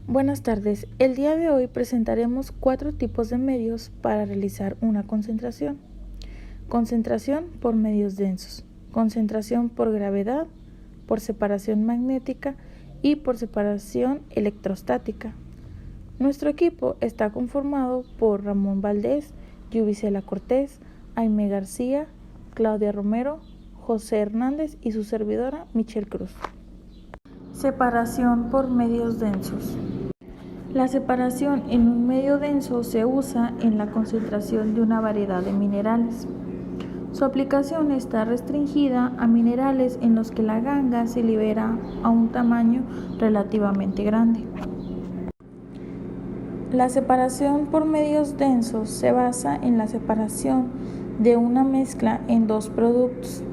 Buenas tardes. El día de hoy presentaremos 4 tipos de medios para realizar una concentración. Concentración por medios densos, concentración por gravedad, por separación magnética y por separación electrostática. Nuestro equipo está conformado por Ramón Valdés, Yubicela Cortés, Aime García, Claudia Romero, José Hernández y su servidora Michelle Cruz. Separación por medios densos. La separación en un medio denso se usa en la concentración de una variedad de minerales. Su aplicación está restringida a minerales en los que la ganga se libera a un tamaño relativamente grande. La separación por medios densos se basa en la separación de una mezcla en dos productos,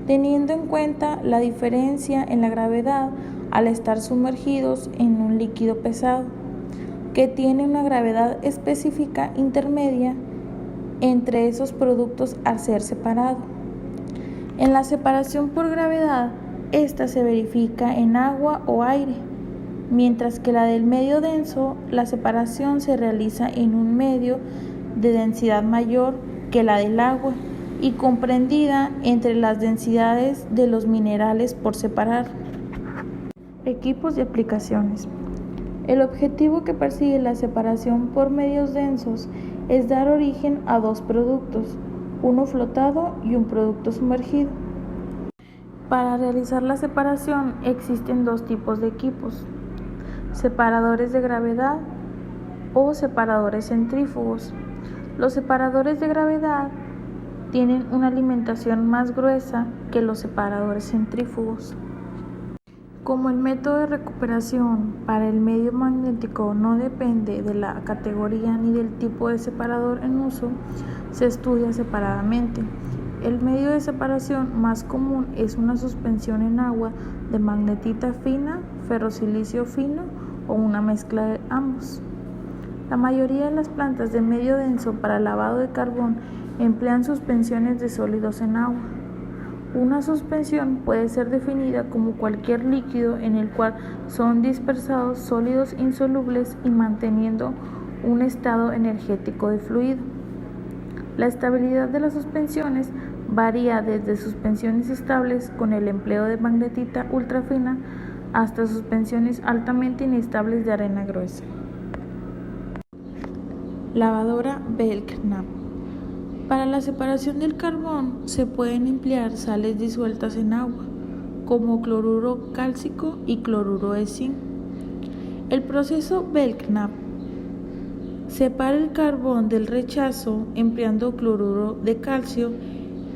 teniendo en cuenta la diferencia en la gravedad al estar sumergidos en un líquido pesado, que tiene una gravedad específica intermedia entre esos productos al ser separado. En la separación por gravedad, esta se verifica en agua o aire, mientras que la del medio denso, la separación se realiza en un medio de densidad mayor que la del agua y comprendida entre las densidades de los minerales por separar. Equipos y aplicaciones. El objetivo que persigue la separación por medios densos es dar origen a dos productos, uno flotado y un producto sumergido. Para realizar la separación existen dos tipos de equipos: separadores de gravedad o separadores centrífugos. Los separadores de gravedad tienen una alimentación más gruesa que los separadores centrífugos. Como el método de recuperación para el medio magnético no depende de la categoría ni del tipo de separador en uso, se estudia separadamente. El medio de separación más común es una suspensión en agua de magnetita fina, ferrosilicio fino o una mezcla de ambos. La mayoría de las plantas de medio denso para lavado de carbón emplean suspensiones de sólidos en agua. Una suspensión puede ser definida como cualquier líquido en el cual son dispersados sólidos insolubles y manteniendo un estado energético de fluido. La estabilidad de las suspensiones varía desde suspensiones estables con el empleo de magnetita ultrafina hasta suspensiones altamente inestables de arena gruesa. Lavadora Belknap. Para la separación del carbón se pueden emplear sales disueltas en agua, como cloruro cálcico y cloruro de zinc. El proceso Belknap separa el carbón del rechazo empleando cloruro de calcio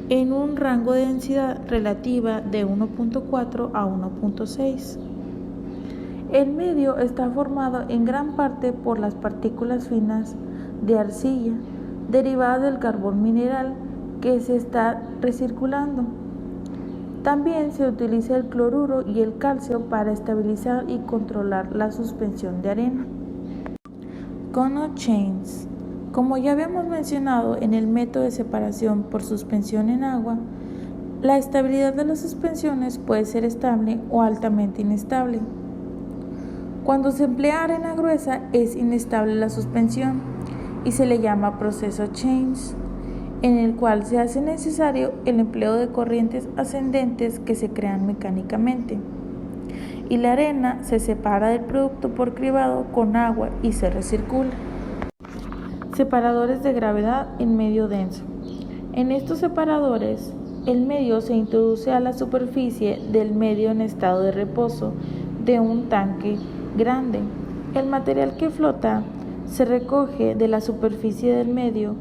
en un rango de densidad relativa de 1.4 a 1.6. El medio está formado en gran parte por las partículas finas de arcilla derivadas del carbón mineral que se está recirculando. También se utiliza el cloruro y el calcio para estabilizar y controlar la suspensión de arena. Cono chains. Como ya habíamos mencionado en el método de separación por suspensión en agua, la estabilidad de las suspensiones puede ser estable o altamente inestable. Cuando se emplea arena gruesa es inestable la suspensión y se le llama proceso chains, en el cual se hace necesario el empleo de corrientes ascendentes que se crean mecánicamente, y la arena se separa del producto por cribado con agua y se recircula. Separadores de gravedad en medio denso. En estos separadores, el medio se introduce a la superficie del medio en estado de reposo de un tanque grande. El material que flota se recoge de la superficie del medio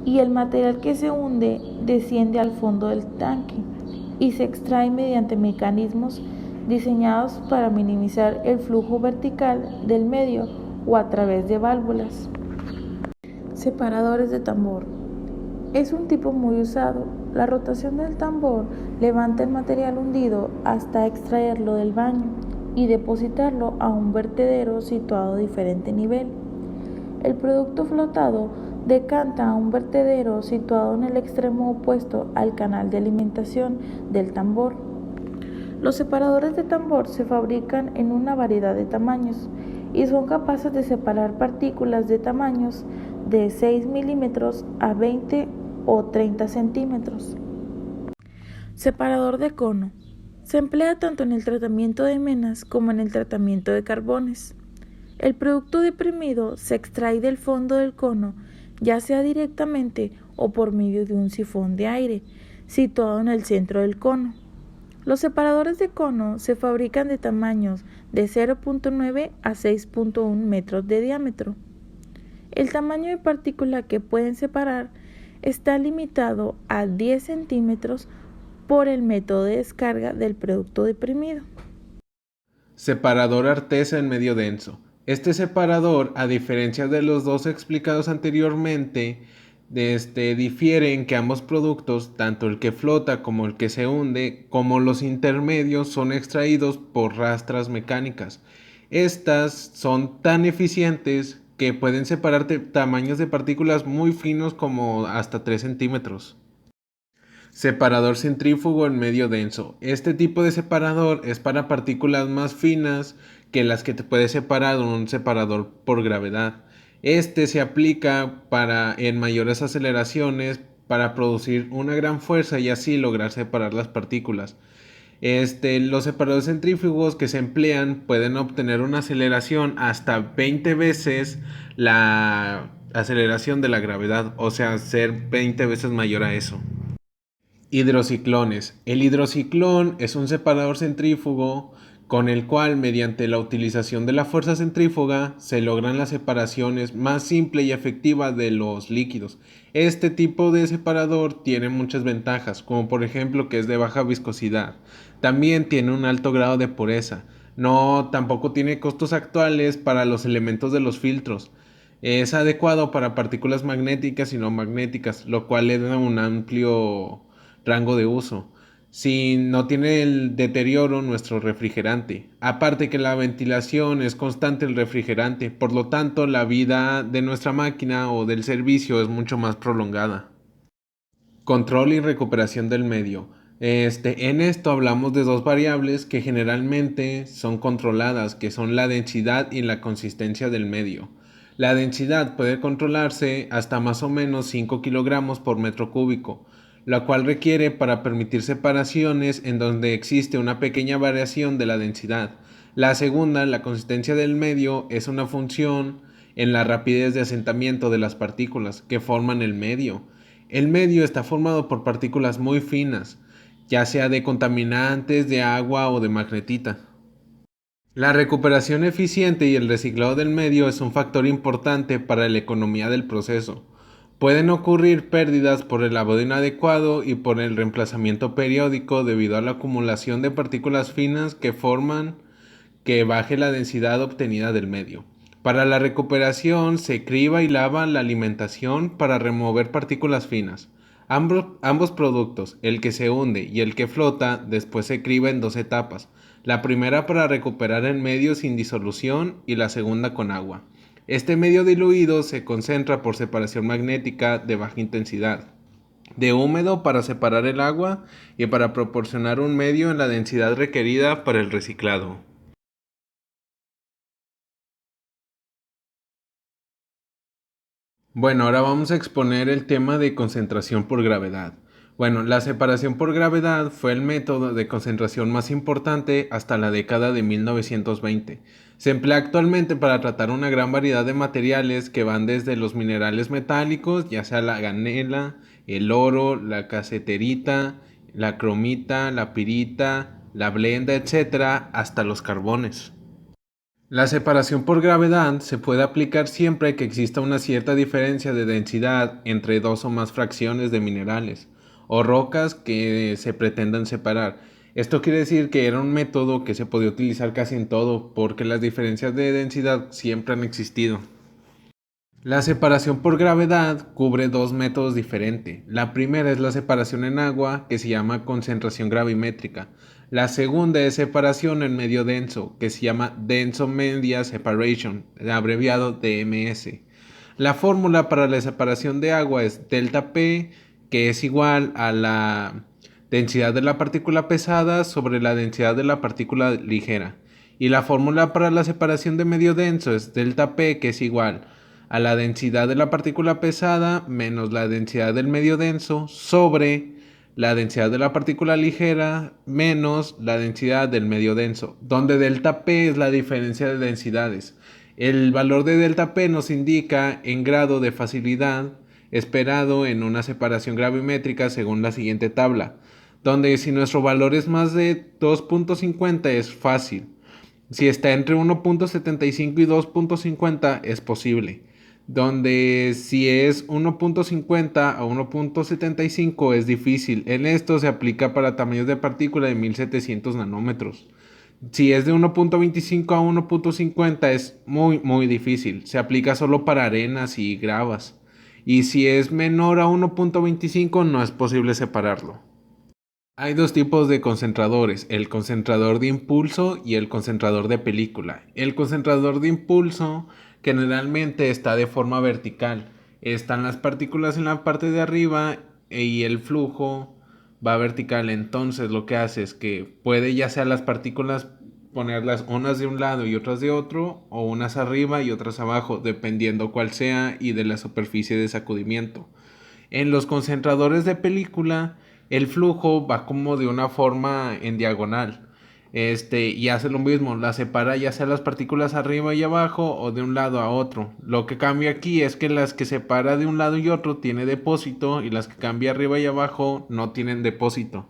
y el material que se hunde desciende al fondo del tanque y se extrae mediante mecanismos diseñados para minimizar el flujo vertical del medio o a través de válvulas. Separadores de tambor. Es un tipo muy usado. La rotación del tambor levanta el material hundido hasta extraerlo del baño y depositarlo a un vertedero situado a diferente nivel. El producto flotado decanta a un vertedero situado en el extremo opuesto al canal de alimentación del tambor. Los separadores de tambor se fabrican en una variedad de tamaños. y son capaces de separar partículas de tamaños de 6 milímetros a 20 o 30 centímetros. Separador de cono. Se emplea tanto en el tratamiento de menas como en el tratamiento de carbones. El producto deprimido se extrae del fondo del cono, ya sea directamente o por medio de un sifón de aire, situado en el centro del cono. Los separadores de cono se fabrican de tamaños de 0.9 a 6.1 metros de diámetro. El tamaño de partícula que pueden separar está limitado a 10 centímetros por el método de descarga del producto deprimido. Separador Artesa en medio denso. Este separador, a diferencia de los dos explicados anteriormente, difiere en que ambos productos, tanto el que flota como el que se hunde, como los intermedios, son extraídos por rastras mecánicas. Estas son tan eficientes que pueden separar tamaños de partículas muy finos como hasta 3 centímetros. Separador centrífugo en medio denso. Este tipo de separador es para partículas más finas que las que te puede separar un separador por gravedad. Este se aplica en mayores aceleraciones para producir una gran fuerza y así lograr separar las partículas. Los separadores centrífugos que se emplean pueden obtener una aceleración hasta 20 veces la aceleración de la gravedad, o sea, ser 20 veces mayor a eso. Hidrociclones. El hidrociclón es un separador centrífugo con el cual, mediante la utilización de la fuerza centrífuga, se logran las separaciones más simple y efectiva de los líquidos. Este tipo de separador tiene muchas ventajas, como por ejemplo que es de baja viscosidad. También tiene un alto grado de pureza. Tampoco tiene costos actuales para los elementos de los filtros. Es adecuado para partículas magnéticas y no magnéticas, lo cual le da un amplio rango de uso. Si no tiene el deterioro nuestro refrigerante. Aparte que la ventilación es constante el refrigerante, por lo tanto la vida de nuestra máquina o del servicio es mucho más prolongada. Control y recuperación del medio. En esto hablamos de dos variables que generalmente son controladas, que son la densidad y la consistencia del medio. La densidad puede controlarse hasta más o menos 5 kilogramos por metro cúbico, la cual requiere para permitir separaciones en donde existe una pequeña variación de la densidad. La segunda, la consistencia del medio, es una función en la rapidez de asentamiento de las partículas que forman el medio. El medio está formado por partículas muy finas, ya sea de contaminantes, de agua o de magnetita. La recuperación eficiente y el reciclado del medio es un factor importante para la economía del proceso. Pueden ocurrir pérdidas por el lavado inadecuado y por el reemplazamiento periódico debido a la acumulación de partículas finas que forman que baje la densidad obtenida del medio. Para la recuperación se criba y lava la alimentación para remover partículas finas. Ambos productos, el que se hunde y el que flota, después se criba en dos etapas. La primera para recuperar el medio sin disolución y la segunda con agua. Este medio diluido se concentra por separación magnética de baja intensidad, de húmedo para separar el agua y para proporcionar un medio en la densidad requerida para el reciclado. Bueno, ahora vamos a exponer el tema de concentración por gravedad. Bueno, la separación por gravedad fue el método de concentración más importante hasta la década de 1920. Se emplea actualmente para tratar una gran variedad de materiales que van desde los minerales metálicos, ya sea la ganela, el oro, la caseterita, la cromita, la pirita, la blenda, etc., hasta los carbones. La separación por gravedad se puede aplicar siempre que exista una cierta diferencia de densidad entre dos o más fracciones de minerales o rocas que se pretendan separar. Esto quiere decir que era un método que se podía utilizar casi en todo porque las diferencias de densidad siempre han existido. La separación por gravedad cubre dos métodos diferentes. La primera es la separación en agua, que se llama concentración gravimétrica. La segunda es separación en medio denso, que se llama Denso Media Separation, abreviado DMS. La fórmula para la separación de agua es delta P, que es igual a la densidad de la partícula pesada sobre la densidad de la partícula ligera. Y la fórmula para la separación de medio denso es delta P, que es igual a la densidad de la partícula pesada menos la densidad del medio denso sobre la densidad de la partícula ligera menos la densidad del medio denso, donde delta P es la diferencia de densidades. El valor de delta P nos indica en grado de facilidad esperado en una separación gravimétrica según la siguiente tabla, donde si nuestro valor es más de 2.50 es fácil. Si está entre 1.75 y 2.50 es posible, donde si es 1.50 a 1.75 es difícil. En esto se aplica para tamaños de partícula de 1700 nanómetros. Si es de 1.25 a 1.50 es muy difícil. Se aplica solo para arenas y gravas. Y si es menor a 1.25 no es posible separarlo. Hay dos tipos de concentradores, el concentrador de impulso y el concentrador de película. El concentrador de impulso generalmente está de forma vertical. Están las partículas en la parte de arriba y el flujo va vertical. Entonces lo que hace es que puede ya sea las partículas ponerlas unas de un lado y otras de otro, o unas arriba y otras abajo, dependiendo cuál sea y de la superficie de sacudimiento. En los concentradores de película, el flujo va como de una forma en diagonal. Y hace lo mismo, la separa ya sea las partículas arriba y abajo o de un lado a otro. Lo que cambia aquí es que las que separa de un lado y otro tiene depósito y las que cambia arriba y abajo no tienen depósito.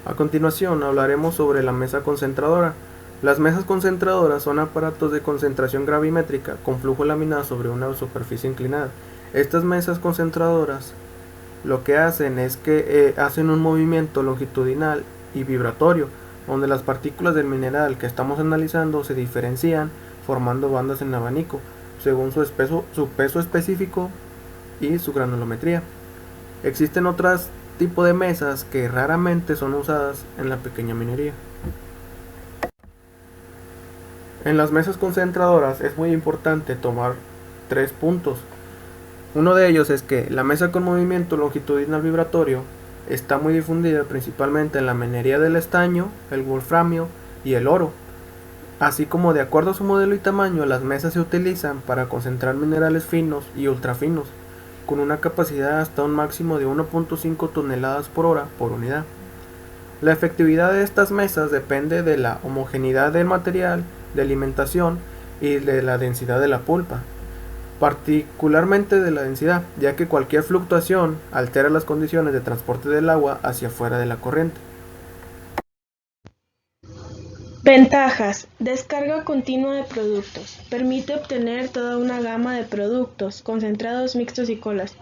A continuación hablaremos sobre la mesa concentradora. Las mesas concentradoras son aparatos de concentración gravimétrica con flujo laminar sobre una superficie inclinada. Estas mesas concentradoras lo que hacen es que hacen un movimiento longitudinal y vibratorio, donde las partículas del mineral que estamos analizando se diferencian formando bandas en abanico, según su peso específico y su granulometría. Existen otros tipos de mesas que raramente son usadas en la pequeña minería. En las mesas concentradoras es muy importante tomar 3 puntos. Uno de ellos es que la mesa con movimiento longitudinal vibratorio está muy difundida principalmente en la minería del estaño, el wolframio y el oro. Así como de acuerdo a su modelo y tamaño, las mesas se utilizan para concentrar minerales finos y ultrafinos, con una capacidad hasta un máximo de 1.5 toneladas por hora por unidad. La efectividad de estas mesas depende de la homogeneidad del material, de alimentación y de la densidad de la pulpa, particularmente de la densidad, ya que cualquier fluctuación altera las condiciones de transporte del agua hacia afuera de la corriente. Ventajas: descarga continua de productos. Permite obtener toda una gama de productos, concentrados, mixtos y colas.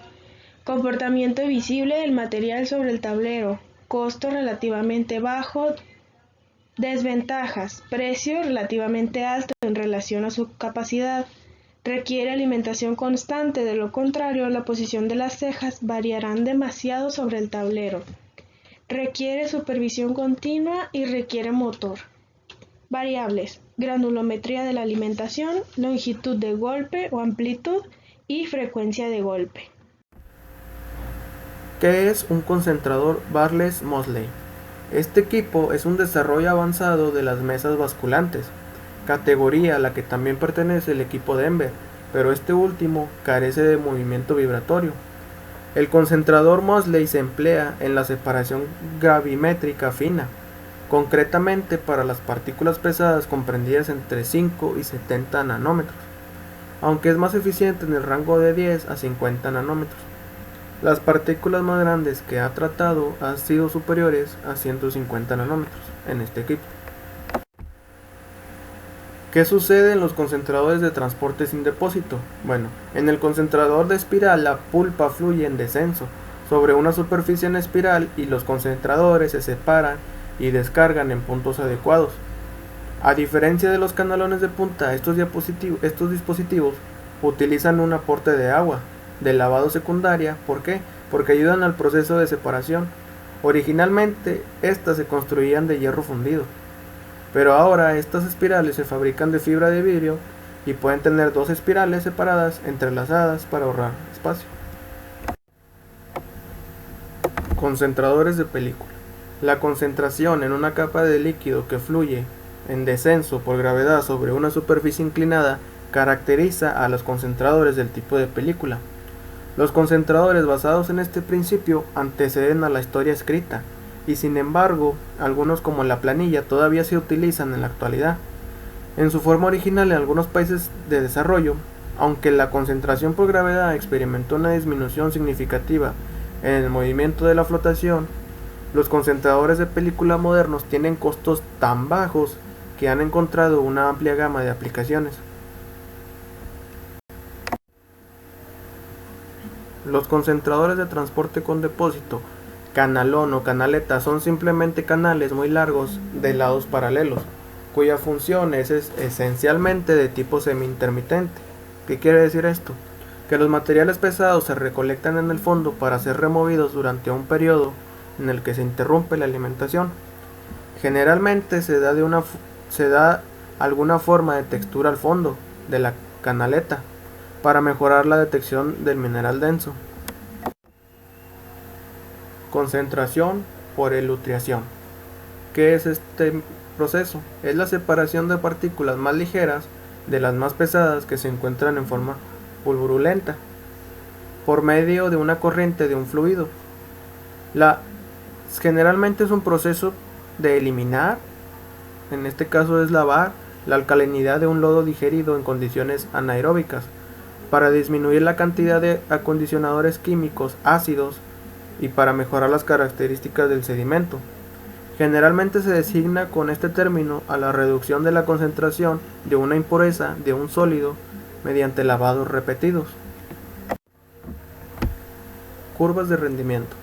Comportamiento visible del material sobre el tablero. Costo relativamente bajo. Desventajas: precio relativamente alto en relación a su capacidad. Requiere alimentación constante, de lo contrario, la posición de las cejas variarán demasiado sobre el tablero. Requiere supervisión continua y requiere motor. Variables: granulometría de la alimentación, longitud de golpe o amplitud y frecuencia de golpe. ¿Qué es un concentrador Barnes-Moseley? Este equipo es un desarrollo avanzado de las mesas basculantes, categoría a la que también pertenece el equipo Denver, pero este último carece de movimiento vibratorio. El concentrador Moseley se emplea en la separación gravimétrica fina, concretamente para las partículas pesadas comprendidas entre 5 y 70 nanómetros, aunque es más eficiente en el rango de 10 a 50 nanómetros. Las partículas más grandes que ha tratado han sido superiores a 150 nanómetros en este equipo. ¿Qué sucede en los concentradores de transporte sin depósito? Bueno, en el concentrador de espiral la pulpa fluye en descenso sobre una superficie en espiral y los concentradores se separan y descargan en puntos adecuados. A diferencia de los canalones de punta, estos dispositivos utilizan un aporte de agua de lavado secundaria. ¿Por qué? Porque ayudan al proceso de separación. Originalmente estas se construían de hierro fundido, pero ahora estas espirales se fabrican de fibra de vidrio y pueden tener 2 espirales separadas entrelazadas para ahorrar espacio. Concentradores de película. La concentración en una capa de líquido que fluye en descenso por gravedad sobre una superficie inclinada caracteriza a los concentradores del tipo de película. Los concentradores basados en este principio anteceden a la historia escrita, y sin embargo, algunos como la planilla todavía se utilizan en la actualidad. En su forma original en algunos países de desarrollo, aunque la concentración por gravedad experimentó una disminución significativa en el movimiento de la flotación, los concentradores de película modernos tienen costos tan bajos que han encontrado una amplia gama de aplicaciones. Los concentradores de transporte con depósito, canalón o canaleta, son simplemente canales muy largos de lados paralelos, cuya función es esencialmente de tipo semi-intermitente. ¿Qué quiere decir esto? Que los materiales pesados se recolectan en el fondo para ser removidos durante un periodo en el que se interrumpe la alimentación. Generalmente se da alguna forma de textura al fondo de la canaleta para mejorar la detección del mineral denso. Concentración por elutriación. ¿Qué es este proceso? Es la separación de partículas más ligeras de las más pesadas que se encuentran en forma pulverulenta por medio de una corriente de un fluido. Generalmente es un proceso de eliminar, en este caso es lavar, la alcalinidad de un lodo digerido en condiciones anaeróbicas para disminuir la cantidad de acondicionadores químicos ácidos y para mejorar las características del sedimento. Generalmente se designa con este término a la reducción de la concentración de una impureza de un sólido mediante lavados repetidos. Curvas de rendimiento.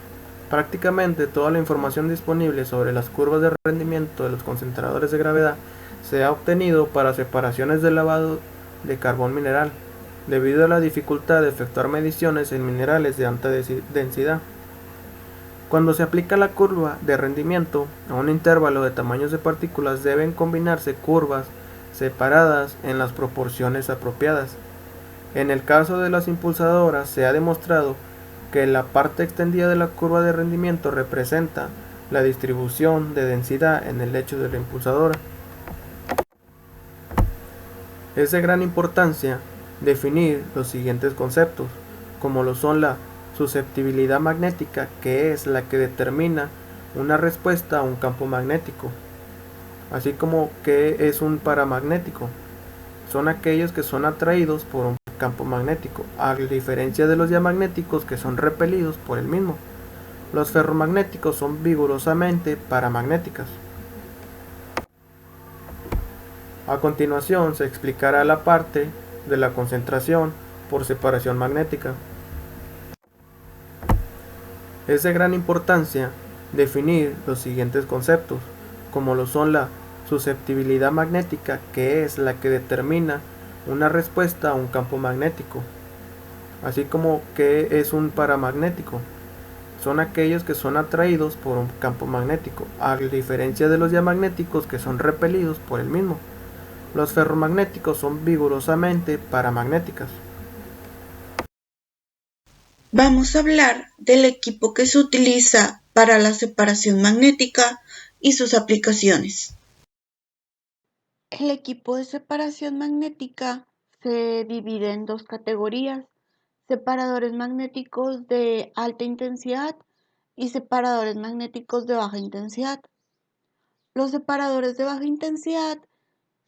Prácticamente toda la información disponible sobre las curvas de rendimiento de los concentradores de gravedad se ha obtenido para separaciones de lavado de carbón mineral, debido a la dificultad de efectuar mediciones en minerales de alta densidad. Cuando se aplica la curva de rendimiento a un intervalo de tamaños de partículas, deben combinarse curvas separadas en las proporciones apropiadas. En el caso de las impulsadoras, se ha demostrado que la parte extendida de la curva de rendimiento representa la distribución de densidad en el lecho de la impulsadora. Es de gran importancia definir los siguientes conceptos, como lo son la susceptibilidad magnética, que es la que determina una respuesta a un campo magnético, así como que es un paramagnético. Son aquellos que son atraídos por un campo magnético, a diferencia de los diamagnéticos que son repelidos por el mismo. Los ferromagnéticos son vigorosamente paramagnéticas. A continuación se explicará la parte de la concentración por separación magnética. Es de gran importancia definir los siguientes conceptos, como lo son la susceptibilidad magnética, que es la que determina una respuesta a un campo magnético, así como que es un paramagnético. Son aquellos que son atraídos por un campo magnético, a diferencia de los diamagnéticos que son repelidos por el mismo. Los ferromagnéticos son vigorosamente paramagnéticas. Vamos a hablar del equipo que se utiliza para la separación magnética y sus aplicaciones. El equipo de separación magnética se divide en dos categorías: separadores magnéticos de alta intensidad y separadores magnéticos de baja intensidad. Los separadores de baja intensidad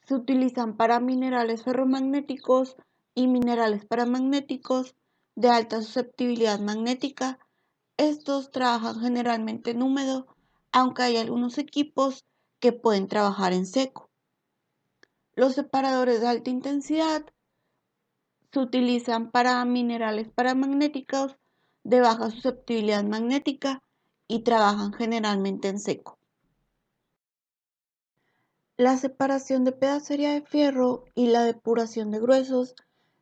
se utilizan para minerales ferromagnéticos y minerales paramagnéticos de alta susceptibilidad magnética. Estos trabajan generalmente en húmedo, aunque hay algunos equipos que pueden trabajar en seco. Los separadores de alta intensidad se utilizan para minerales paramagnéticos de baja susceptibilidad magnética y trabajan generalmente en seco. La separación de pedacería de fierro y la depuración de gruesos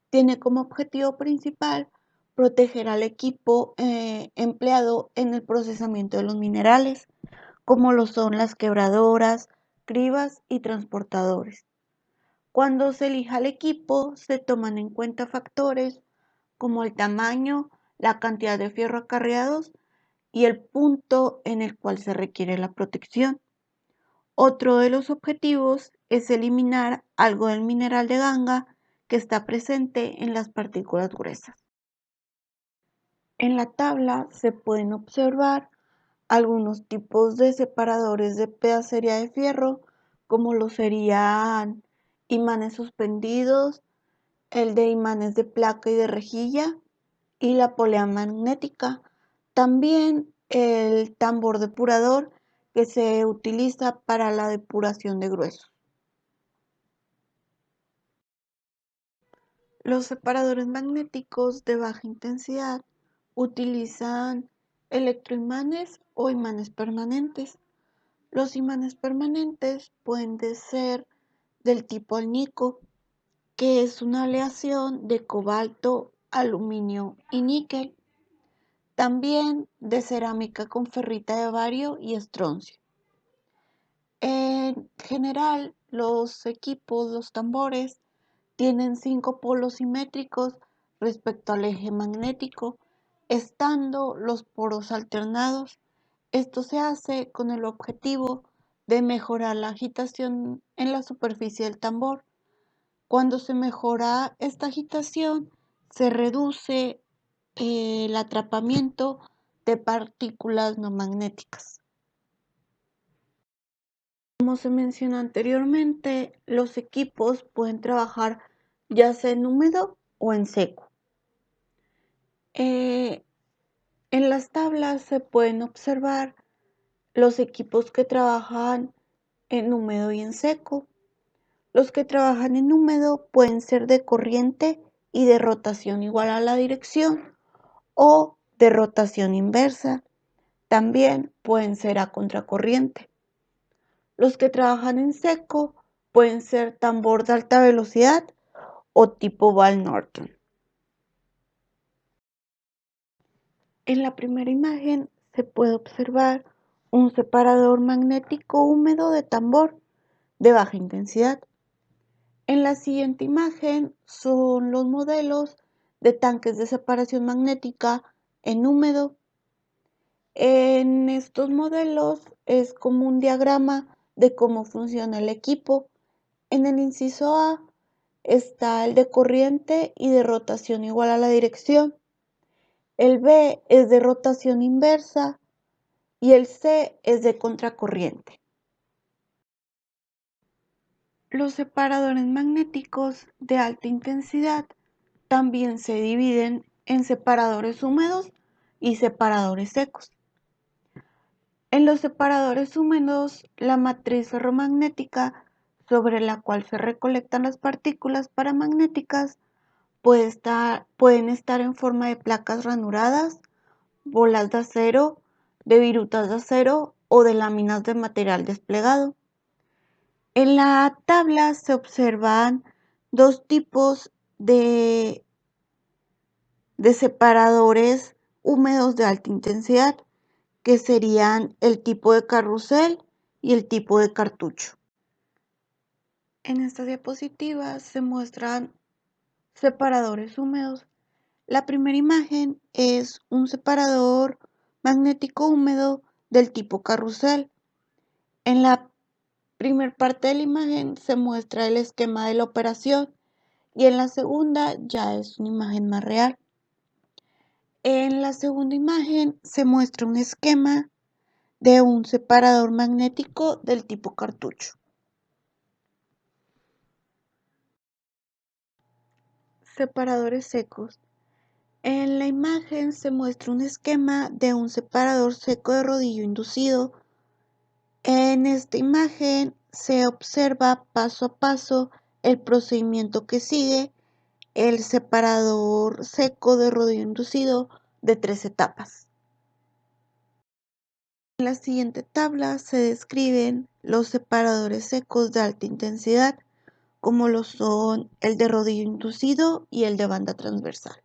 tiene como objetivo principal proteger al equipo empleado en el procesamiento de los minerales, como lo son las quebradoras, cribas y transportadores. Cuando se elija el equipo, se toman en cuenta factores como el tamaño, la cantidad de fierro acarreados y el punto en el cual se requiere la protección. Otro de los objetivos es eliminar algo del mineral de ganga que está presente en las partículas gruesas. En la tabla se pueden observar algunos tipos de separadores de pedacería de fierro, como lo serían imanes suspendidos, el de imanes de placa y de rejilla y la polea magnética. También el tambor depurador que se utiliza para la depuración de gruesos. Los separadores magnéticos de baja intensidad utilizan electroimanes o imanes permanentes. Los imanes permanentes pueden ser del tipo alnico, que es una aleación de cobalto, aluminio y níquel. También de cerámica con ferrita de bario y estroncio. En general, los equipos, los tambores, tienen 5 polos simétricos respecto al eje magnético, estando los poros alternados. Esto se hace con el objetivo de mejorar la agitación en la superficie del tambor. Cuando se mejora esta agitación, se reduce el atrapamiento de partículas no magnéticas. Como se mencionó anteriormente, los equipos pueden trabajar ya sea en húmedo o en seco. En las tablas se pueden observar los equipos que trabajan en húmedo y en seco. Los que trabajan en húmedo pueden ser de corriente y de rotación igual a la dirección o de rotación inversa. También pueden ser a contracorriente. Los que trabajan en seco pueden ser tambor de alta velocidad o tipo Van Norton. En la primera imagen se puede observar un separador magnético húmedo de tambor de baja intensidad. En la siguiente imagen son los modelos de tanques de separación magnética en húmedo. En estos modelos es como un diagrama de cómo funciona el equipo. En el inciso A está el de corriente y de rotación igual a la dirección. El B es de rotación inversa y el C es de contracorriente. Los separadores magnéticos de alta intensidad también se dividen en separadores húmedos y separadores secos. En los separadores húmedos, la matriz ferromagnética sobre la cual se recolectan las partículas paramagnéticas pueden estar en forma de placas ranuradas, bolas de acero, de virutas de acero o de láminas de material desplegado. En la tabla se observan dos tipos de separadores húmedos de alta intensidad, que serían el tipo de carrusel y el tipo de cartucho. En esta diapositiva se muestran separadores húmedos. La primera imagen es un separador magnético húmedo del tipo carrusel. En la primera parte de la imagen se muestra el esquema de la operación y en la segunda ya es una imagen más real. En la segunda imagen se muestra un esquema de un separador magnético del tipo cartucho. Separadores secos. En la imagen se muestra un esquema de un separador seco de rodillo inducido. En esta imagen se observa paso a paso el procedimiento que sigue el separador seco de rodillo inducido de 3 etapas. En la siguiente tabla se describen los separadores secos de alta intensidad, como lo son el de rodillo inducido y el de banda transversal.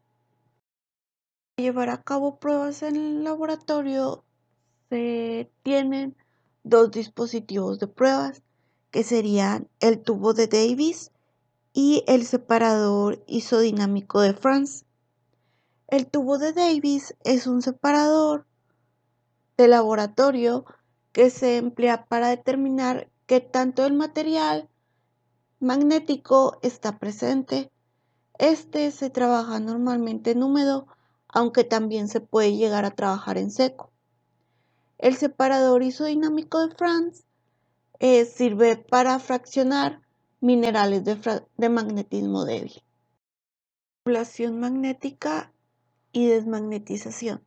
Para llevar a cabo pruebas en el laboratorio se tienen dos dispositivos de pruebas, que serían el tubo de Davis y el separador isodinámico de Franz. El tubo de Davis es un separador de laboratorio que se emplea para determinar qué tanto el material magnético está presente. Este se trabaja normalmente en húmedo, aunque también se puede llegar a trabajar en seco. El separador isodinámico de Franz sirve para fraccionar minerales de magnetismo débil. Floculación magnética y desmagnetización.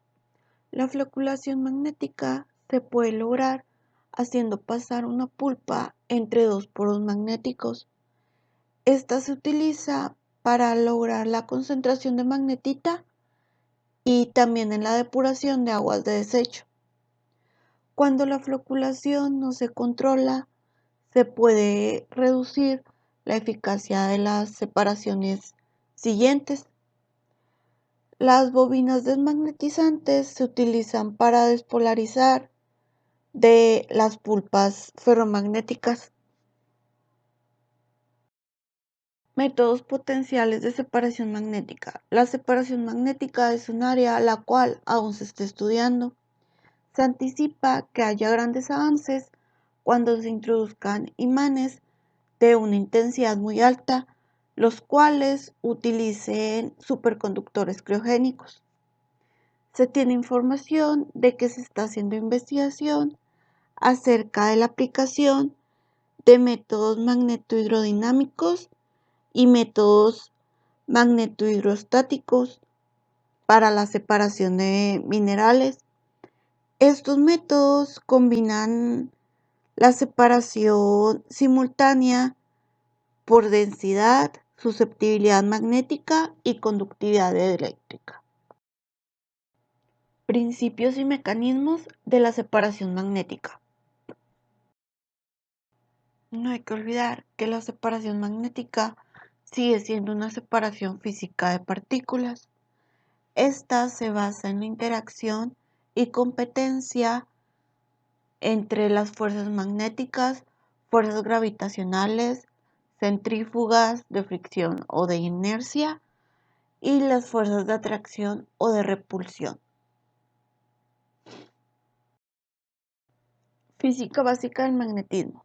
La floculación magnética se puede lograr haciendo pasar una pulpa entre dos poros magnéticos. Esta se utiliza para lograr la concentración de magnetita y también en la depuración de aguas de desecho. Cuando la floculación no se controla, se puede reducir la eficacia de las separaciones siguientes. Las bobinas desmagnetizantes se utilizan para despolarizar de las pulpas ferromagnéticas. Métodos potenciales de separación magnética. La separación magnética es un área la cual aún se está estudiando. Se anticipa que haya grandes avances cuando se introduzcan imanes de una intensidad muy alta, los cuales utilicen superconductores criogénicos. Se tiene información de que se está haciendo investigación acerca de la aplicación de métodos magnetohidrodinámicos y métodos magnetohidrostáticos para la separación de minerales. Estos métodos combinan la separación simultánea por densidad, susceptibilidad magnética y conductividad eléctrica. Principios y mecanismos de la separación magnética. No hay que olvidar que la separación magnética sigue siendo una separación física de partículas. Esta se basa en la interacción y competencia entre las fuerzas magnéticas, fuerzas gravitacionales, centrífugas, de fricción o de inercia y las fuerzas de atracción o de repulsión. Física básica del magnetismo.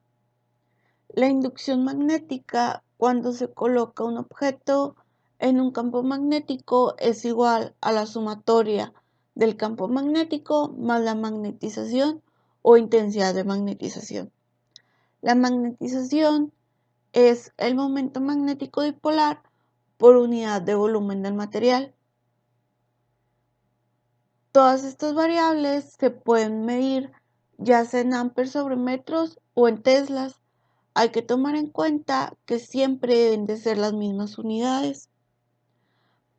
La inducción magnética, cuando se coloca un objeto en un campo magnético, es igual a la sumatoria del campo magnético más la magnetización o intensidad de magnetización. La magnetización es el momento magnético dipolar por unidad de volumen del material. Todas estas variables se pueden medir ya sea en amperes sobre metros o en teslas. Hay que tomar en cuenta que siempre deben de ser las mismas unidades.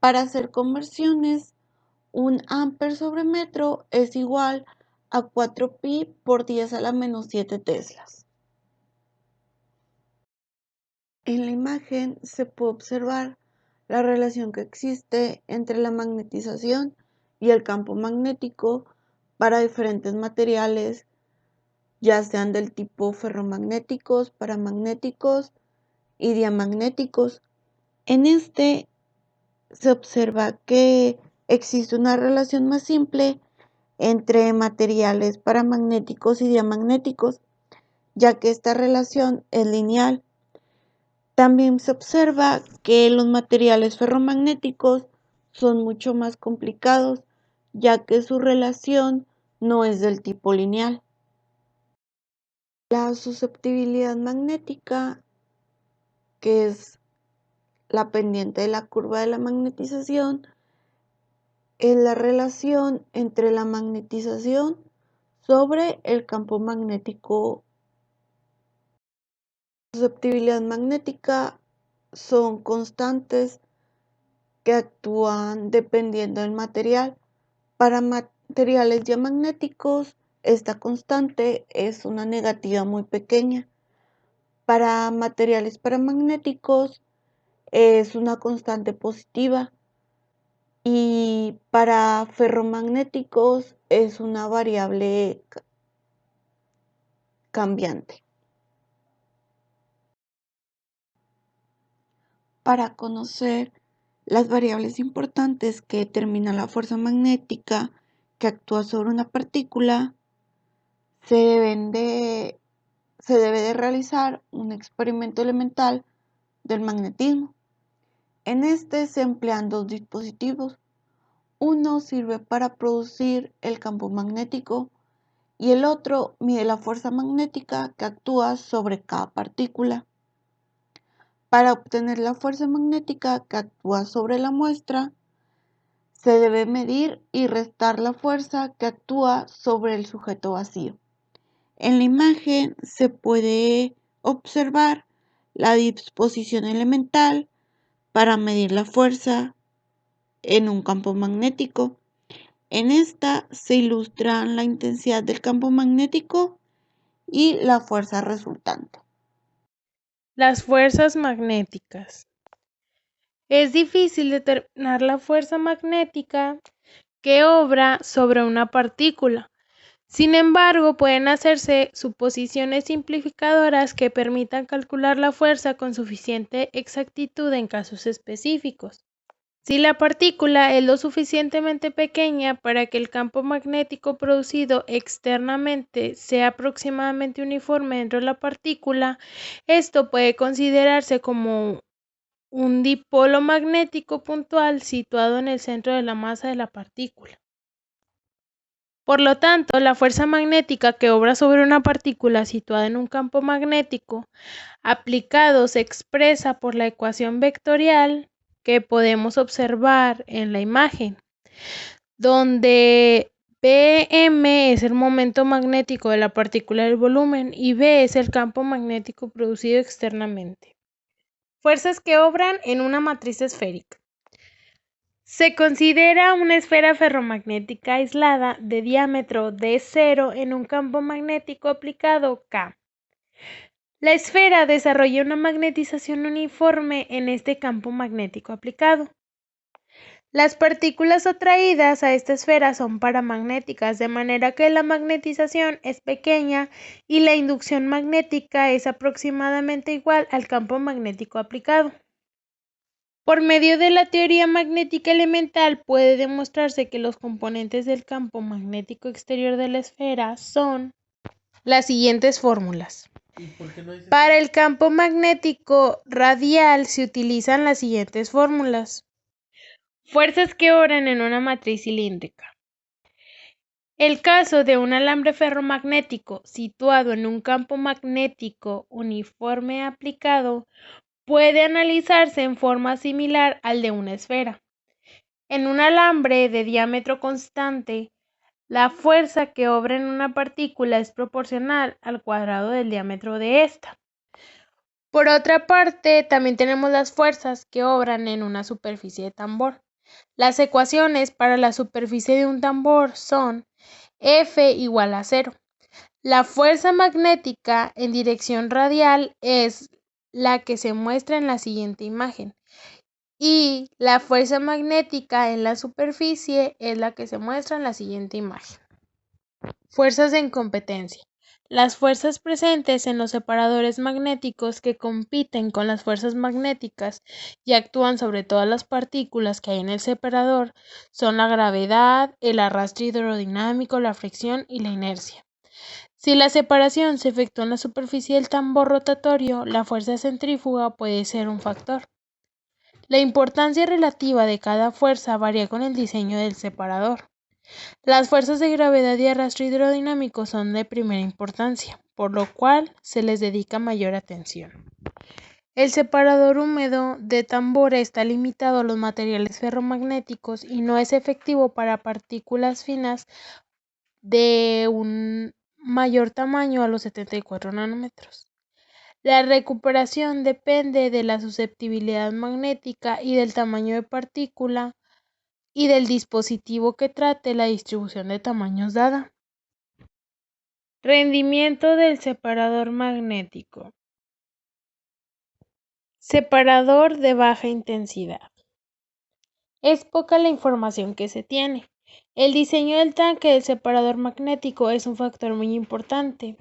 Para hacer conversiones, un ampere sobre metro es igual a 4pi por 10 a la menos 7 teslas. En la imagen se puede observar la relación que existe entre la magnetización y el campo magnético para diferentes materiales, ya sean del tipo ferromagnéticos, paramagnéticos y diamagnéticos. En este se observa que existe una relación más simple entre materiales paramagnéticos y diamagnéticos, ya que esta relación es lineal. También se observa que los materiales ferromagnéticos son mucho más complicados, ya que su relación no es del tipo lineal. La susceptibilidad magnética, que es la pendiente de la curva de la magnetización, es la relación entre la magnetización sobre el campo magnético. La susceptibilidad magnética son constantes que actúan dependiendo del material. Para materiales diamagnéticos, esta constante es una negativa muy pequeña. Para materiales paramagnéticos es una constante positiva. Y para ferromagnéticos es una variable cambiante. Para conocer las variables importantes que determinan la fuerza magnética que actúa sobre una partícula, se debe de realizar un experimento elemental del magnetismo. En este se emplean dos dispositivos. Uno sirve para producir el campo magnético y el otro mide la fuerza magnética que actúa sobre cada partícula. Para obtener la fuerza magnética que actúa sobre la muestra, se debe medir y restar la fuerza que actúa sobre el sujeto vacío. En la imagen se puede observar la disposición elemental para medir la fuerza en un campo magnético. En esta se ilustran la intensidad del campo magnético y la fuerza resultante. Las fuerzas magnéticas. Es difícil determinar la fuerza magnética que obra sobre una partícula. Sin embargo, pueden hacerse suposiciones simplificadoras que permitan calcular la fuerza con suficiente exactitud en casos específicos. Si la partícula es lo suficientemente pequeña para que el campo magnético producido externamente sea aproximadamente uniforme dentro de la partícula, esto puede considerarse como un dipolo magnético puntual situado en el centro de la masa de la partícula. Por lo tanto, la fuerza magnética que obra sobre una partícula situada en un campo magnético aplicado se expresa por la ecuación vectorial que podemos observar en la imagen, donde Bm es el momento magnético de la partícula del volumen y B es el campo magnético producido externamente. Fuerzas que obran en una matriz esférica. Se considera una esfera ferromagnética aislada de diámetro d0 en un campo magnético aplicado K. La esfera desarrolla una magnetización uniforme en este campo magnético aplicado. Las partículas atraídas a esta esfera son paramagnéticas, de manera que la magnetización es pequeña y la inducción magnética es aproximadamente igual al campo magnético aplicado. Por medio de la teoría magnética elemental puede demostrarse que los componentes del campo magnético exterior de la esfera son las siguientes fórmulas. Para el campo magnético radial se utilizan las siguientes fórmulas. Fuerzas que obran en una matriz cilíndrica. El caso de un alambre ferromagnético situado en un campo magnético uniforme aplicado puede analizarse en forma similar al de una esfera. En un alambre de diámetro constante, la fuerza que obra en una partícula es proporcional al cuadrado del diámetro de ésta. Por otra parte, también tenemos las fuerzas que obran en una superficie de tambor. Las ecuaciones para la superficie de un tambor son F igual a 0. La fuerza magnética en dirección radial es la que se muestra en la siguiente imagen, y la fuerza magnética en la superficie es la que se muestra en la siguiente imagen. Fuerzas en competencia. Las fuerzas presentes en los separadores magnéticos que compiten con las fuerzas magnéticas y actúan sobre todas las partículas que hay en el separador son la gravedad, el arrastre hidrodinámico, la fricción y la inercia. Si la separación se efectúa en la superficie del tambor rotatorio, la fuerza centrífuga puede ser un factor. La importancia relativa de cada fuerza varía con el diseño del separador. Las fuerzas de gravedad y arrastre hidrodinámico son de primera importancia, por lo cual se les dedica mayor atención. El separador húmedo de tambor está limitado a los materiales ferromagnéticos y no es efectivo para partículas finas de un mayor tamaño a los 74 nanómetros. La recuperación depende de la susceptibilidad magnética y del tamaño de partícula y del dispositivo que trate la distribución de tamaños dada. Rendimiento del separador magnético. Separador de baja intensidad. Es poca la información que se tiene. El diseño del tanque del separador magnético es un factor muy importante.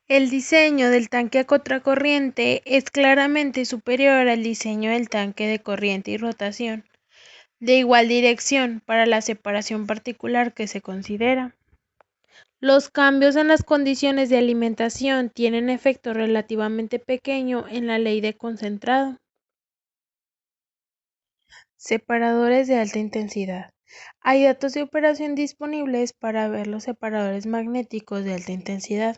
El diseño del tanque a contracorriente es claramente superior al diseño del tanque de corriente y rotación de igual dirección para la separación particular que se considera. Los cambios en las condiciones de alimentación tienen efecto relativamente pequeño en la ley de concentrado. Separadores de alta intensidad. Hay datos de operación disponibles para ver los separadores magnéticos de alta intensidad.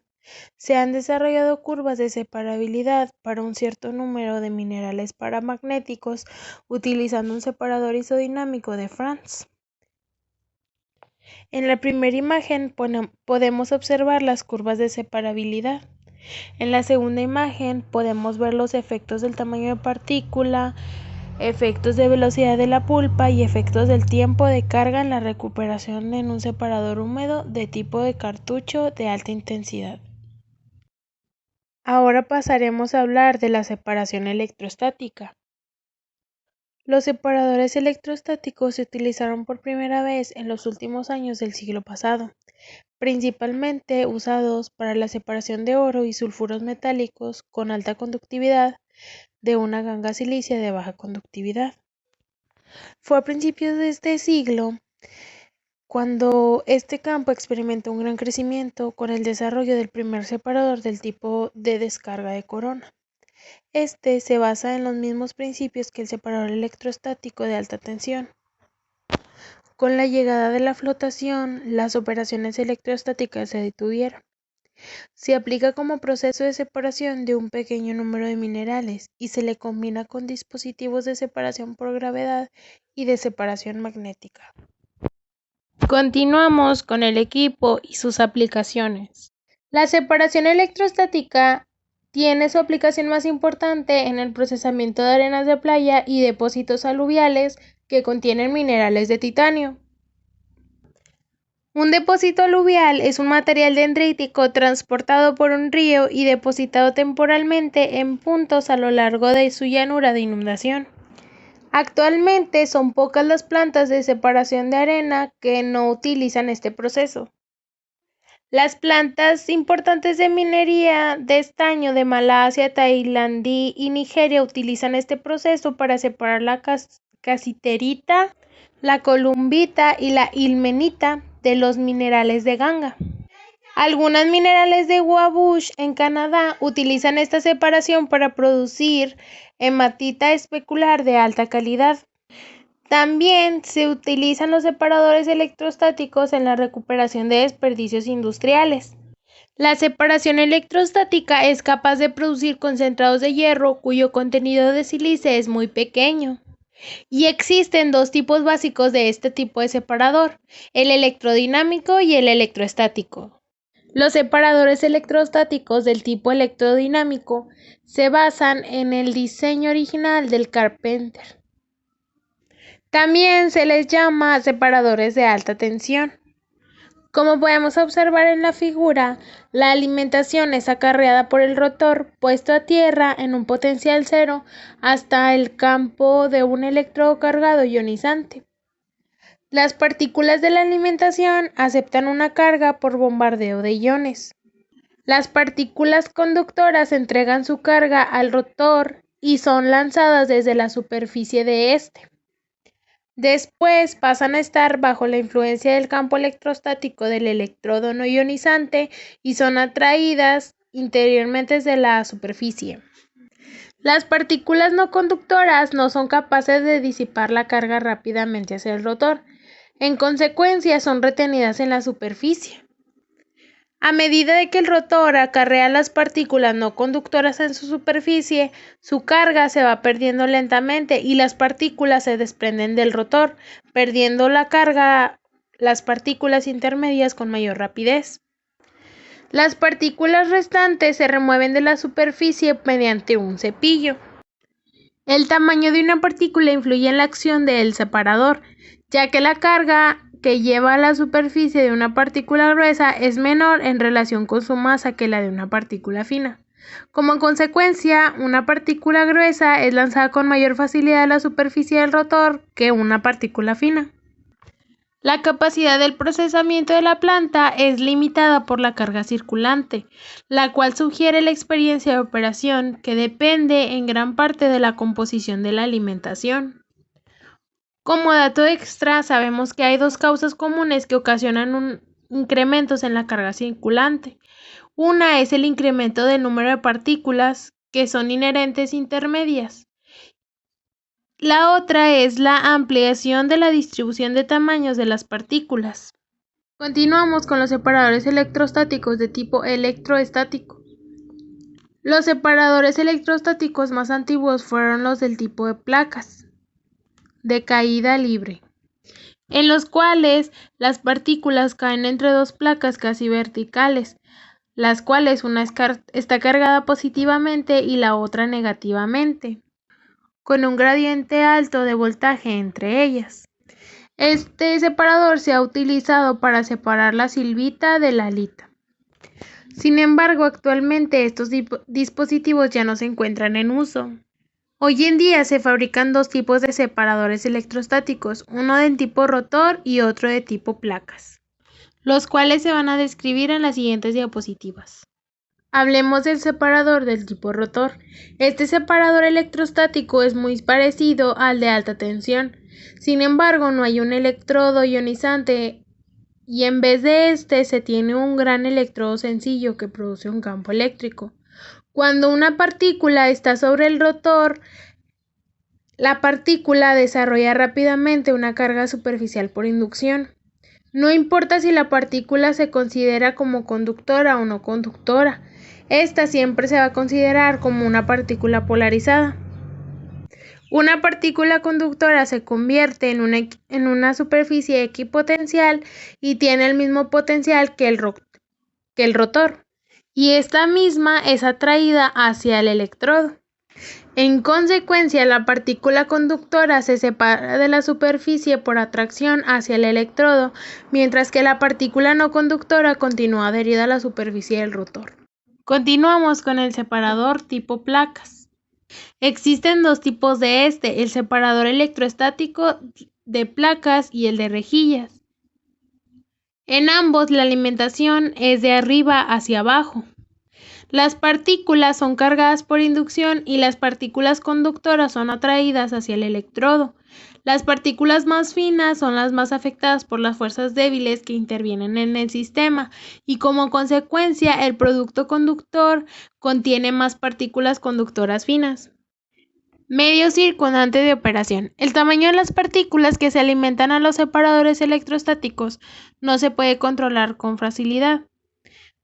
Se han desarrollado curvas de separabilidad para un cierto número de minerales paramagnéticos utilizando un separador isodinámico de Franz. En la primera imagen podemos observar las curvas de separabilidad. En la segunda imagen podemos ver los efectos del tamaño de partícula, efectos de velocidad de la pulpa y efectos del tiempo de carga en la recuperación en un separador húmedo de tipo de cartucho de alta intensidad. Ahora pasaremos a hablar de la separación electrostática. Los separadores electrostáticos se utilizaron por primera vez en los últimos años del siglo pasado, principalmente usados para la separación de oro y sulfuros metálicos con alta conductividad de una ganga silicia de baja conductividad. Fue a principios de este siglo cuando este campo experimentó un gran crecimiento con el desarrollo del primer separador del tipo de descarga de corona. Este se basa en los mismos principios que el separador electrostático de alta tensión. Con la llegada de la flotación, las operaciones electrostáticas se detuvieron. Se aplica como proceso de separación de un pequeño número de minerales y se le combina con dispositivos de separación por gravedad y de separación magnética. Continuamos con el equipo y sus aplicaciones. La separación electrostática tiene su aplicación más importante en el procesamiento de arenas de playa y depósitos aluviales que contienen minerales de titanio. Un depósito aluvial es un material dendrítico transportado por un río y depositado temporalmente en puntos a lo largo de su llanura de inundación. Actualmente son pocas las plantas de separación de arena que no utilizan este proceso. Las plantas importantes de minería de estaño de Malasia, Tailandia y Nigeria utilizan este proceso para separar la casiterita, la columbita y la ilmenita de los minerales de ganga. Algunas minerales de Wabush en Canadá utilizan esta separación para producir hematita especular de alta calidad. También se utilizan los separadores electrostáticos en la recuperación de desperdicios industriales. La separación electrostática es capaz de producir concentrados de hierro cuyo contenido de sílice es muy pequeño. Y existen dos tipos básicos de este tipo de separador, el electrodinámico y el electroestático. Los separadores electrostáticos del tipo electrodinámico se basan en el diseño original del Carpenter. También se les llama separadores de alta tensión. Como podemos observar en la figura, la alimentación es acarreada por el rotor puesto a tierra en un potencial cero hasta el campo de un electrodo cargado ionizante. Las partículas de la alimentación aceptan una carga por bombardeo de iones. Las partículas conductoras entregan su carga al rotor y son lanzadas desde la superficie de este. Después pasan a estar bajo la influencia del campo electrostático del electrodo no ionizante y son atraídas interiormente desde la superficie. Las partículas no conductoras no son capaces de disipar la carga rápidamente hacia el rotor. En consecuencia, son retenidas en la superficie. A medida de que el rotor acarrea las partículas no conductoras en su superficie, su carga se va perdiendo lentamente y las partículas se desprenden del rotor, perdiendo la carga las partículas intermedias con mayor rapidez. Las partículas restantes se remueven de la superficie mediante un cepillo. El tamaño de una partícula influye en la acción del separador, ya que la carga que lleva a la superficie de una partícula gruesa es menor en relación con su masa que la de una partícula fina. Como consecuencia, una partícula gruesa es lanzada con mayor facilidad a la superficie del rotor que una partícula fina. La capacidad del procesamiento de la planta es limitada por la carga circulante, la cual sugiere la experiencia de operación que depende en gran parte de la composición de la alimentación. Como dato extra, sabemos que hay dos causas comunes que ocasionan incrementos en la carga circulante. Una es el incremento del número de partículas que son inherentes intermedias. La otra es la ampliación de la distribución de tamaños de las partículas. Continuamos con los separadores electrostáticos de tipo electroestático. Los separadores electrostáticos más antiguos fueron los del tipo de placas, de caída libre, en los cuales las partículas caen entre dos placas casi verticales, las cuales una está cargada positivamente y la otra negativamente, con un gradiente alto de voltaje entre ellas. Este separador se ha utilizado para separar la silvita de la halita. Sin embargo, actualmente estos dispositivos ya no se encuentran en uso. Hoy en día se fabrican dos tipos de separadores electrostáticos, uno de tipo rotor y otro de tipo placas, los cuales se van a describir en las siguientes diapositivas. Hablemos del separador del tipo rotor. Este separador electrostático es muy parecido al de alta tensión. Sin embargo, no hay un electrodo ionizante y en vez de este se tiene un gran electrodo sencillo que produce un campo eléctrico. Cuando una partícula está sobre el rotor, la partícula desarrolla rápidamente una carga superficial por inducción. No importa si la partícula se considera como conductora o no conductora, esta siempre se va a considerar como una partícula polarizada. Una partícula conductora se convierte en una superficie equipotencial y tiene el mismo potencial que el rotor, y esta misma es atraída hacia el electrodo. En consecuencia, la partícula conductora se separa de la superficie por atracción hacia el electrodo, mientras que la partícula no conductora continúa adherida a la superficie del rotor. Continuamos con el separador tipo placas. Existen dos tipos de el separador electroestático de placas y el de rejillas. En ambos la alimentación es de arriba hacia abajo. Las partículas son cargadas por inducción y las partículas conductoras son atraídas hacia el electrodo. Las partículas más finas son las más afectadas por las fuerzas débiles que intervienen en el sistema y como consecuencia el producto conductor contiene más partículas conductoras finas. Medio circundante de operación. El tamaño de las partículas que se alimentan a los separadores electrostáticos no se puede controlar con facilidad.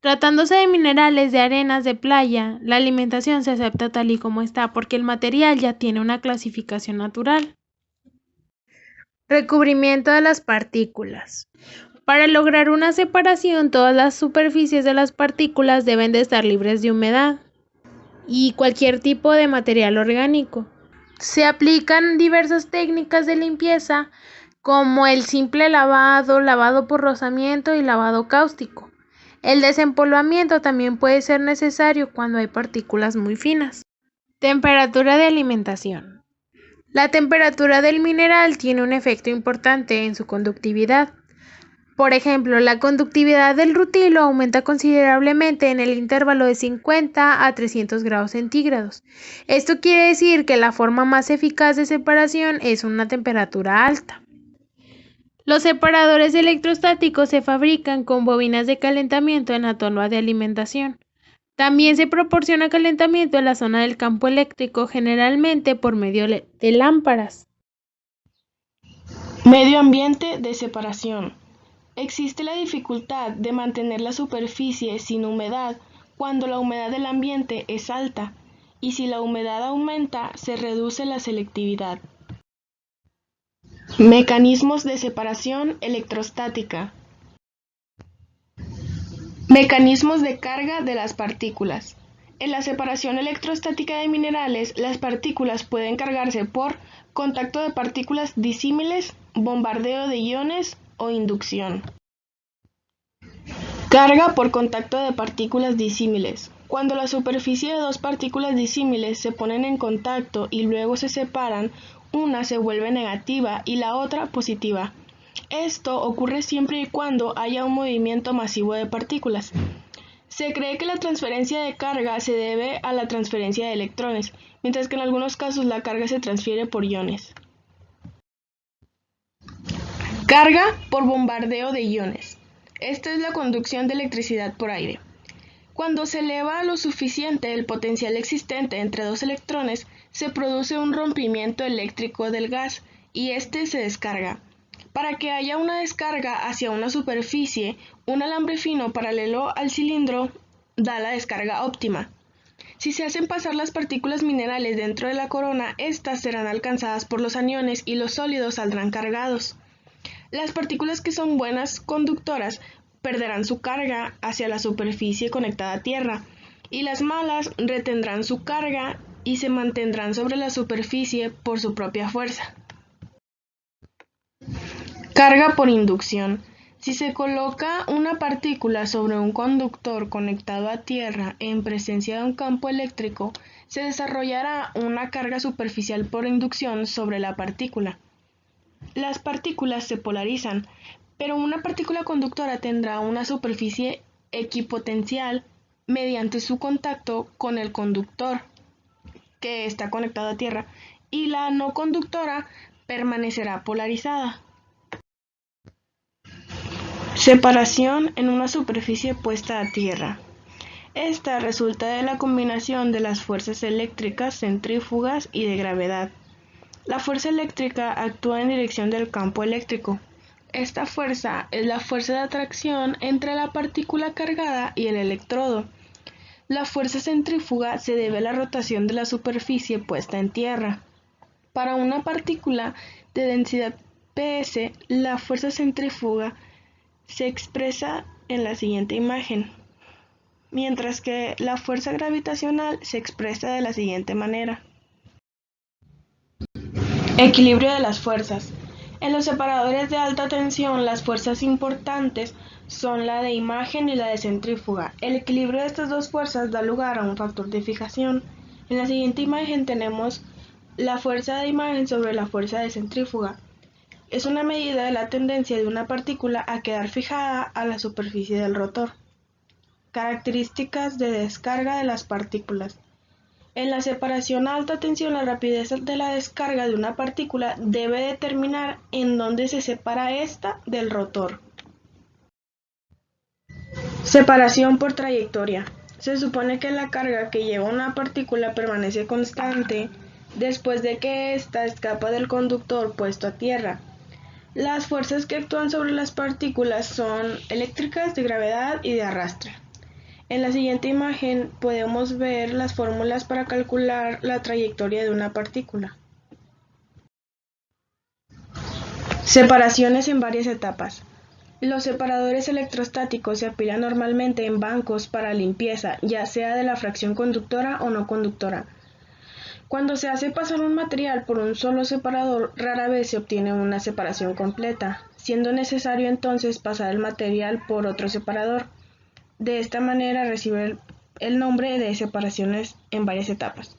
Tratándose de minerales de arenas de playa, la alimentación se acepta tal y como está porque el material ya tiene una clasificación natural. Recubrimiento de las partículas. Para lograr una separación, todas las superficies de las partículas deben de estar libres de humedad y cualquier tipo de material orgánico. Se aplican diversas técnicas de limpieza como el simple lavado, lavado por rozamiento y lavado cáustico. El desempolvamiento también puede ser necesario cuando hay partículas muy finas. Temperatura de alimentación. La temperatura del mineral tiene un efecto importante en su conductividad. Por ejemplo, la conductividad del rutilo aumenta considerablemente en el intervalo de 50 a 300 grados centígrados. Esto quiere decir que la forma más eficaz de separación es una temperatura alta. Los separadores electrostáticos se fabrican con bobinas de calentamiento en la tolva de alimentación. También se proporciona calentamiento en la zona del campo eléctrico, generalmente por medio de lámparas. Medio ambiente de separación. Existe la dificultad de mantener la superficie sin humedad cuando la humedad del ambiente es alta, y si la humedad aumenta, se reduce la selectividad. Mecanismos de separación electrostática. Mecanismos de carga de las partículas. En la separación electrostática de minerales, las partículas pueden cargarse por contacto de partículas disímiles, bombardeo de iones o inducción. Carga por contacto de partículas disímiles. Cuando la superficie de dos partículas disímiles se ponen en contacto y luego se separan, una se vuelve negativa y la otra positiva. Esto ocurre siempre y cuando haya un movimiento masivo de partículas. Se cree que la transferencia de carga se debe a la transferencia de electrones, mientras que en algunos casos la carga se transfiere por iones. Carga por bombardeo de iones. Esta es la conducción de electricidad por aire. Cuando se eleva lo suficiente el potencial existente entre dos electrones, se produce un rompimiento eléctrico del gas y este se descarga. Para que haya una descarga hacia una superficie, un alambre fino paralelo al cilindro da la descarga óptima. Si se hacen pasar las partículas minerales dentro de la corona, estas serán alcanzadas por los aniones y los sólidos saldrán cargados. Las partículas que son buenas conductoras perderán su carga hacia la superficie conectada a tierra, y las malas retendrán su carga y se mantendrán sobre la superficie por su propia fuerza. Carga por inducción. Si se coloca una partícula sobre un conductor conectado a tierra en presencia de un campo eléctrico, se desarrollará una carga superficial por inducción sobre la partícula. Las partículas se polarizan, pero una partícula conductora tendrá una superficie equipotencial mediante su contacto con el conductor, que está conectado a tierra, y la no conductora permanecerá polarizada. Separación en una superficie puesta a tierra. Esta resulta de la combinación de las fuerzas eléctricas centrífugas y de gravedad. La fuerza eléctrica actúa en dirección del campo eléctrico. Esta fuerza es la fuerza de atracción entre la partícula cargada y el electrodo. La fuerza centrífuga se debe a la rotación de la superficie puesta en tierra. Para una partícula de densidad PS, la fuerza centrífuga se expresa en la siguiente imagen, mientras que la fuerza gravitacional se expresa de la siguiente manera. Equilibrio de las fuerzas. En los separadores de alta tensión, las fuerzas importantes son la de imagen y la de centrífuga. El equilibrio de estas dos fuerzas da lugar a un factor de fijación. En la siguiente imagen tenemos la fuerza de imagen sobre la fuerza de centrífuga. Es una medida de la tendencia de una partícula a quedar fijada a la superficie del rotor. Características de descarga de las partículas. En la separación a alta tensión, la rapidez de la descarga de una partícula debe determinar en dónde se separa ésta del rotor. Separación por trayectoria. Se supone que la carga que lleva una partícula permanece constante después de que ésta escapa del conductor puesto a tierra. Las fuerzas que actúan sobre las partículas son eléctricas, de gravedad y de arrastre. En la siguiente imagen podemos ver las fórmulas para calcular la trayectoria de una partícula. Separaciones en varias etapas. Los separadores electrostáticos se apilan normalmente en bancos para limpieza, ya sea de la fracción conductora o no conductora. Cuando se hace pasar un material por un solo separador, rara vez se obtiene una separación completa, siendo necesario entonces pasar el material por otro separador. De esta manera recibe el nombre de separaciones en varias etapas.